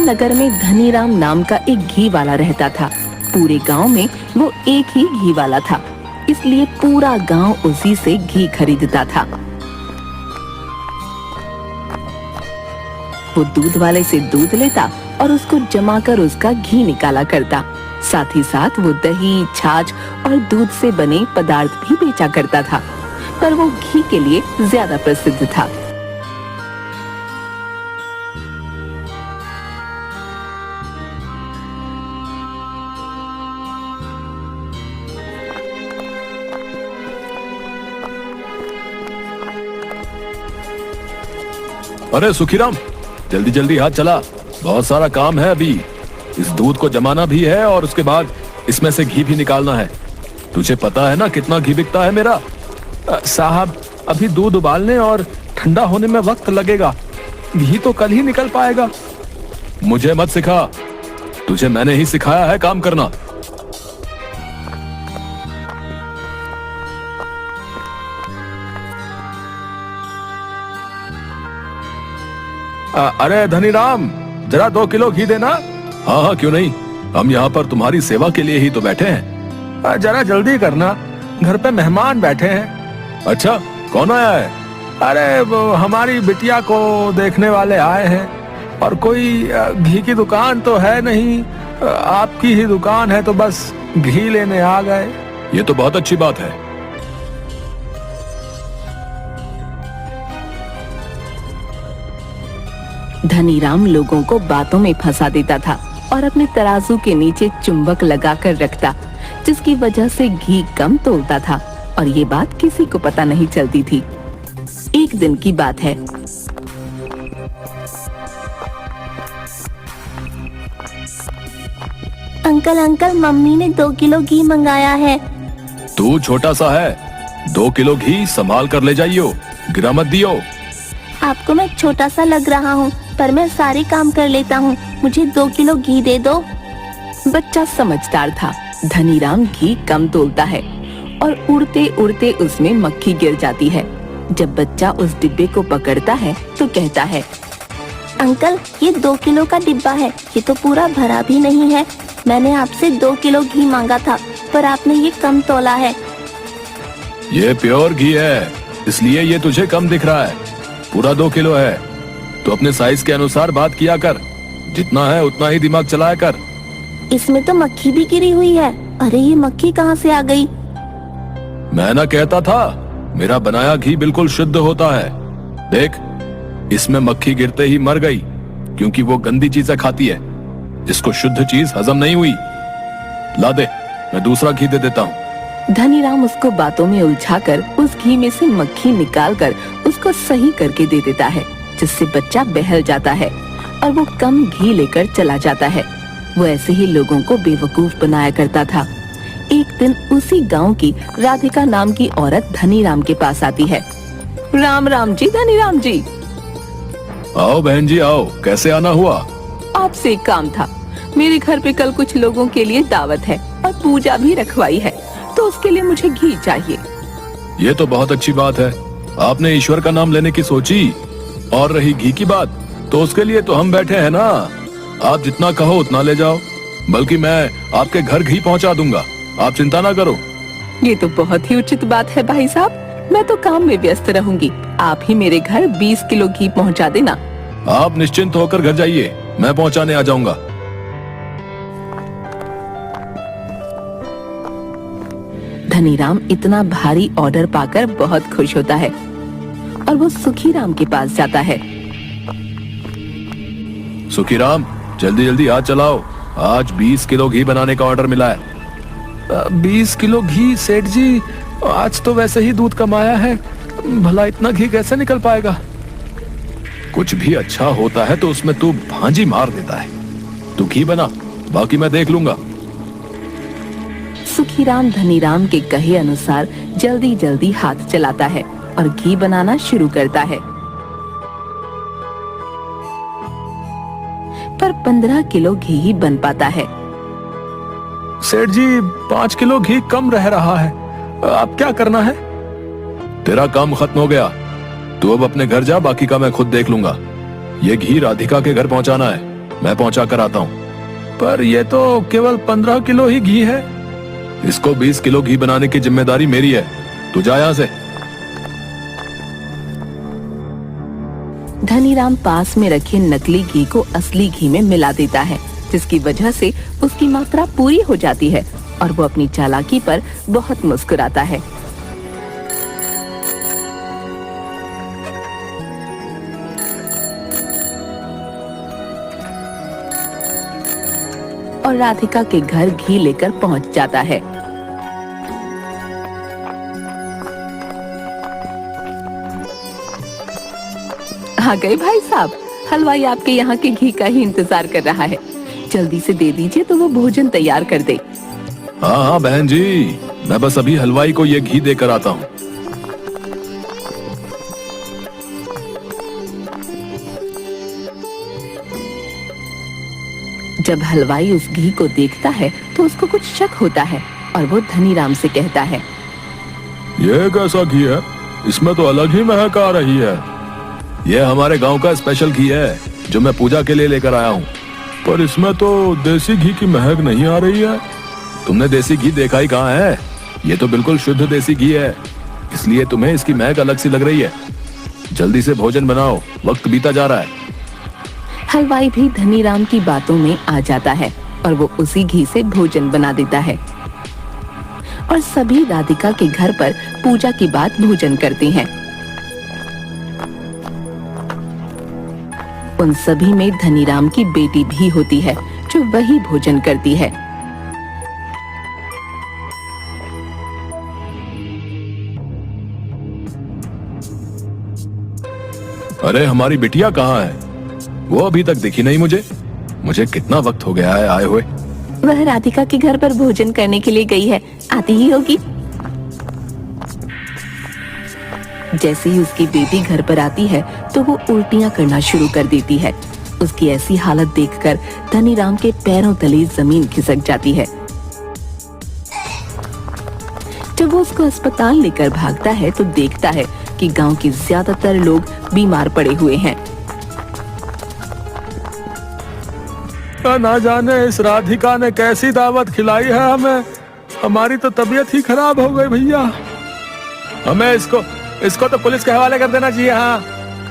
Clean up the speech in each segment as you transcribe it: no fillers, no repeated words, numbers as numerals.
नगर में धनीराम नाम का एक घी वाला रहता था। पूरे गांव में वो एक ही घी वाला था, इसलिए पूरा गांव उसी से घी खरीदता था। वो दूध वाले से दूध लेता और उसको जमाकर उसका घी निकाला करता। साथ ही साथ वो दही, छाछ और दूध से बने पदार्थ भी बेचा करता था, पर वो घी के लिए ज्यादा प्रसिद्ध था। अरे सुखीराम, जल्दी जल्दी हाथ चला, बहुत सारा काम है अभी। इस दूध को जमाना भी है और उसके बाद इसमें से घी भी निकालना है। तुझे पता है ना कितना घी बिकता है मेरा? साहब, अभी दूध उबालने और ठंडा होने में वक्त लगेगा। घी तो कल ही निकल पाएगा। मुझे मत सिखा, तुझे मैंने ही सिखाया है काम करना। अरे धनीराम, जरा 2 किलो घी देना। हाँ हाँ, क्यों नहीं, हम यहाँ पर तुम्हारी सेवा के लिए ही तो बैठे हैं। जरा जल्दी करना, घर पे मेहमान बैठे हैं। अच्छा, कौन आया है? अरे वो हमारी बिटिया को देखने वाले आए हैं और कोई घी की दुकान तो है नहीं, आपकी ही दुकान है तो बस घी लेने आ गए। ये तो बहुत अच्छी बात है। धनीराम लोगों को बातों में फंसा देता था और अपने तराजू के नीचे चुंबक लगाकर रखता, जिसकी वजह से घी कम तोलता था और ये बात किसी को पता नहीं चलती थी। एक दिन की बात है। अंकल, मम्मी ने 2 किलो घी मंगाया है। तू छोटा सा है, 2 किलो घी संभाल कर ले जाइयो, गिरा मत दियो। आपको मैं छोटा सा लग रहा हूँ, पर मैं सारे काम कर लेता हूँ। मुझे 2 किलो घी दे दो। बच्चा समझदार था। धनीराम घी कम तोलता है और उड़ते उड़ते उसमें मक्खी गिर जाती है। जब बच्चा उस डिब्बे को पकड़ता है तो कहता है, अंकल, ये 2 किलो का डिब्बा है, ये तो पूरा भरा भी नहीं है। मैंने आपसे 2 किलो घी मांगा था, पर आपने ये कम तोला है। ये प्योर घी है, इसलिए ये तुझे कम दिख रहा है। पूरा 2 किलो है, तो अपने साइज के अनुसार बात किया कर। जितना है उतना ही दिमाग चलाया कर। इसमें तो मक्खी भी गिरी हुई है। अरे ये मक्खी कहाँ से आ गई? मैं ना कहता था, मेरा बनाया घी बिल्कुल शुद्ध होता है। देख, इसमें मक्खी गिरते ही मर गई, क्योंकि वो गंदी चीजें खाती है। इसको शुद्ध चीज हजम नहीं हुई। ला दे, मैं दूसरा घी दे देता हूँ। धनीराम उसको बातों में उलझाकर उस घी में से मक्खी निकालकर उसको सही करके दे देता है, जिससे बच्चा बहल जाता है और वो कम घी लेकर चला जाता है। वो ऐसे ही लोगों को बेवकूफ बनाया करता था। एक दिन उसी गांव की राधिका नाम की औरत धनीराम के पास आती है। राम राम जी धनीराम जी। आओ बहन जी आओ, कैसे आना हुआ? आपसे एक काम था। मेरे घर पे कल कुछ लोगों के लिए दावत है और पूजा भी रखवाई है, तो उसके लिए मुझे घी चाहिए। ये तो बहुत अच्छी बात है, आपने ईश्वर का नाम लेने की सोची। और रही घी की बात, तो उसके लिए तो हम बैठे हैं ना। आप जितना कहो उतना ले जाओ, बल्कि मैं आपके घर घी पहुंचा दूंगा, आप चिंता ना करो। ये तो बहुत ही उचित बात है भाई साहब, मैं तो काम में व्यस्त रहूंगी। आप ही मेरे घर 20 किलो घी पहुंचा देना। आप निश्चिंत होकर घर जाइए, मैं पहुंचाने आ जाऊंगा। धनीराम इतना भारी ऑर्डर पाकर बहुत खुश होता है और वो सुखीराम के पास जाता है। सुखीराम, जल्दी जल्दी हाथ चलाओ, आज 20 किलो घी बनाने का ऑर्डर मिला है। 20 किलो घी सेठ जी, आज तो वैसे ही दूध कमाया है, भला इतना घी कैसे निकल पाएगा? कुछ भी अच्छा होता है तो उसमें तू भांजी मार देता है। तू घी बना, बाकी मैं देख लूंगा। सुखीराम धनीराम के कहे अनुसार जल्दी जल्दी हाथ चलाता है और घी बनाना शुरू करता है। पर 15 किलो घी ही बन पाता है। सेठ जी, 5 किलो घी कम रह रहा है, अब क्या करना है? तेरा काम खत्म हो गया, तू अब अपने घर जा, बाकी का मैं खुद देख लूंगा। ये घी राधिका के घर पहुंचाना है। मैं पहुंचा कर आता हूँ। पर ये तो केवल 15 किलो ही घी है। इसको 20 किलो घी बनाने की जिम्मेदारी मेरी है। तू जा यहाँ से। धनीराम पास में रखे नकली घी को असली घी में मिला देता है, जिसकी वजह से उसकी मात्रा पूरी हो जाती है और वो अपनी चालाकी पर बहुत मुस्कुराता है। और राधिका के घर घी लेकर पहुंच जाता है। आ गए भाई साहब, हलवाई आपके यहाँ के घी का ही इंतजार कर रहा है। जल्दी से दे दीजिए तो वो भोजन तैयार कर दे। हाँ हाँ बहन जी, मैं बस अभी हलवाई को ये घी देकर आता हूँ। जब हलवाई उस घी को देखता है तो उसको कुछ शक होता है और वो धनीराम से कहता है, ये कैसा घी है? इसमें तो अलग ही महक आ रही है। ये हमारे गांव का स्पेशल घी है जो मैं पूजा के लिए लेकर आया हूँ। पर इसमें तो देसी घी की महक नहीं आ रही है। तुमने देसी घी देखा ही कहाँ है? ये तो बिल्कुल शुद्ध देसी घी है, इसलिए तुम्हें इसकी महक अलग सी लग रही है। जल्दी से भोजन बनाओ, वक्त बीता जा रहा है। हलवाई भी धनीराम की बातों में आ जाता है और वो उसी घी से भोजन बना देता है और सभी राधिका के घर पर पूजा की बात भोजन करते हैं। उन सभी में धनीराम की बेटी भी होती है जो वही भोजन करती है। अरे हमारी बिटिया कहाँ है? वो अभी तक दिखी नहीं मुझे कितना वक्त हो गया है आए हुए। वह राधिका के घर पर भोजन करने के लिए गई है, आती ही होगी। जैसे ही उसकी बेटी घर पर आती है तो वो उल्टियां करना शुरू कर देती है। उसकी ऐसी हालत देखकर धनीराम के पैरों तले जमीन खिसक जाती है। जब वो उसको अस्पताल लेकर भागता है तो देखता है कि गांव के ज्यादातर लोग बीमार पड़े हुए हैं। ना जाने इस राधिका ने कैसी दावत खिलाई है हमें। हमारी तो तबीयत ही खराब हो गई भैया। हमें इसको तो पुलिस के हवाले कर देना चाहिए। हाँ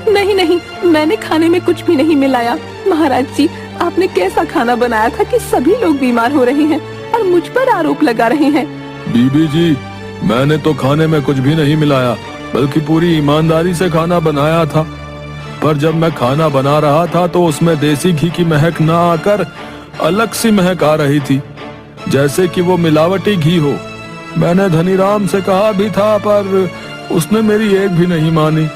नहीं नहीं, मैंने खाने में कुछ भी नहीं मिलाया। महाराज जी, आपने कैसा खाना बनाया था कि सभी लोग बीमार हो रहे हैं और मुझ पर आरोप लगा रहे हैं। बीबी जी, मैंने तो खाने में कुछ भी नहीं मिलाया, बल्कि पूरी ईमानदारी से खाना बनाया था। पर जब मैं खाना बना रहा था तो उसमें देसी घी की महक ना आकर अलग सी महक आ रही थी, जैसे कि वो मिलावटी घी हो। मैंने धनीराम से कहा भी था पर उसने मेरी एक भी नहीं मानी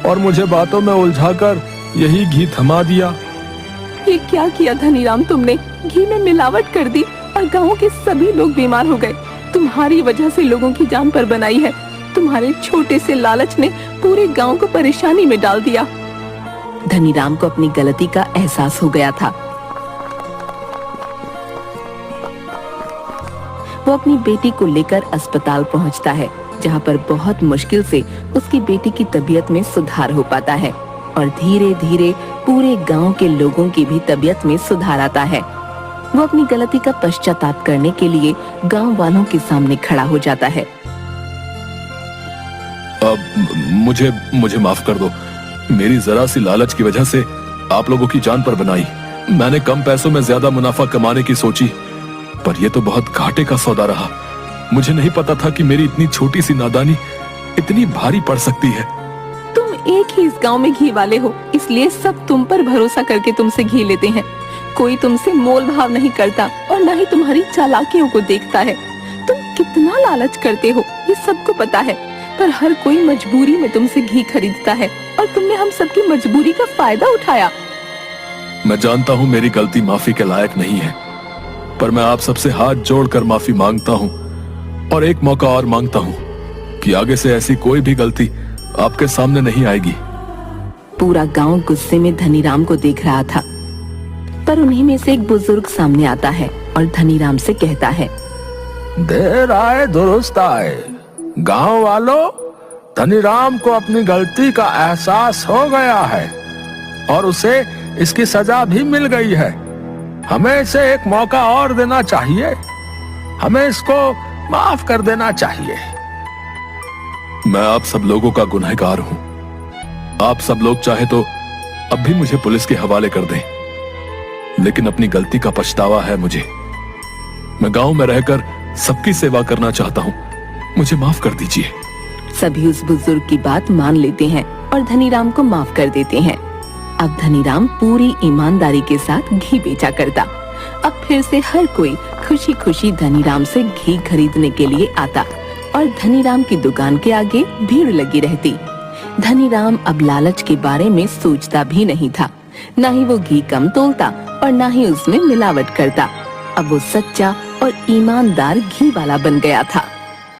और मुझे बातों में उलझाकर यही घी थमा दिया। ये क्या किया धनीराम तुमने? घी में मिलावट कर दी और गांव के सभी लोग बीमार हो गए। तुम्हारी वजह से लोगों की जान पर बनाई है। तुम्हारे छोटे से लालच ने पूरे गांव को परेशानी में डाल दिया। धनीराम को अपनी गलती का एहसास हो गया था। वो अपनी बेटी को लेकर अस्पताल पहुंचता है, जहां पर बहुत मुश्किल से उसकी बेटी की तबीयत में सुधार हो पाता है और धीरे धीरे पूरे गांव के लोगों की भी तबीयत में सुधार आता है। वो अपनी गलती का पश्चाताप करने के लिए गांव वालों के सामने खड़ा हो जाता है। मुझे माफ कर दो। मेरी जरा सी लालच की वजह से आप लोगों की जान पर बनाई। मैंने कम पैसों में ज्यादा मुनाफा कमाने की सोची, पर यह तो बहुत घाटे का सौदा रहा। मुझे नहीं पता था कि मेरी इतनी छोटी सी नादानी इतनी भारी पड़ सकती है। तुम एक ही इस गांव में घी वाले हो, इसलिए सब तुम पर भरोसा करके तुमसे घी लेते हैं। कोई तुमसे मोल भाव नहीं करता और न ही तुम्हारी चालाकियों को देखता है। तुम कितना लालच करते हो ये सबको पता है, पर हर कोई मजबूरी में तुमसे घी खरीदता है और तुमने हम सबकी मजबूरी का फायदा उठाया। मैं जानता हूँ मेरी गलती माफी के लायक नहीं है, पर मैं आप सबसे हाथ जोड़कर माफी मांगता हूँ और एक मौका और मांगता हूँ कि आगे से ऐसी कोई भी गलती आपके सामने नहीं आएगी। पूरा गांव गुस्से में धनीराम को देख रहा था, पर उन्हीं में से एक बुजुर्ग सामने आता है और धनीराम से कहता है, देर आए दुरुस्त आए। गांव वालों, धनीराम को अपनी गलती का एहसास हो गया है और उसे इसकी सजा भी मिल गई है। हमें इसे एक मौका और देना चाहिए। हमें इसको माफ कर देना चाहिए। मैं आप सब लोगों का गुनहगार हूं। आप सब लोग चाहे तो अब भी मुझे पुलिस के हवाले कर दें, लेकिन अपनी गलती का पछतावा है मुझे। मैं गांव में रहकर सबकी सेवा करना चाहता हूं। मुझे माफ कर दीजिए। सभी उस बुजुर्ग की बात मान लेते हैं और धनीराम को माफ कर देते हैं। अब धनीराम पूरी ईमानदारी के साथ घी बेचा करता। अब फिर से हर कोई खुशी खुशी धनीराम से घी खरीदने के लिए आता और धनीराम की दुकान के आगे भीड़ लगी रहती। धनीराम अब लालच के बारे में सोचता भी नहीं था। न ही वो घी कम तोलता और न ही उसमें मिलावट करता। अब वो सच्चा और ईमानदार घी वाला बन गया था।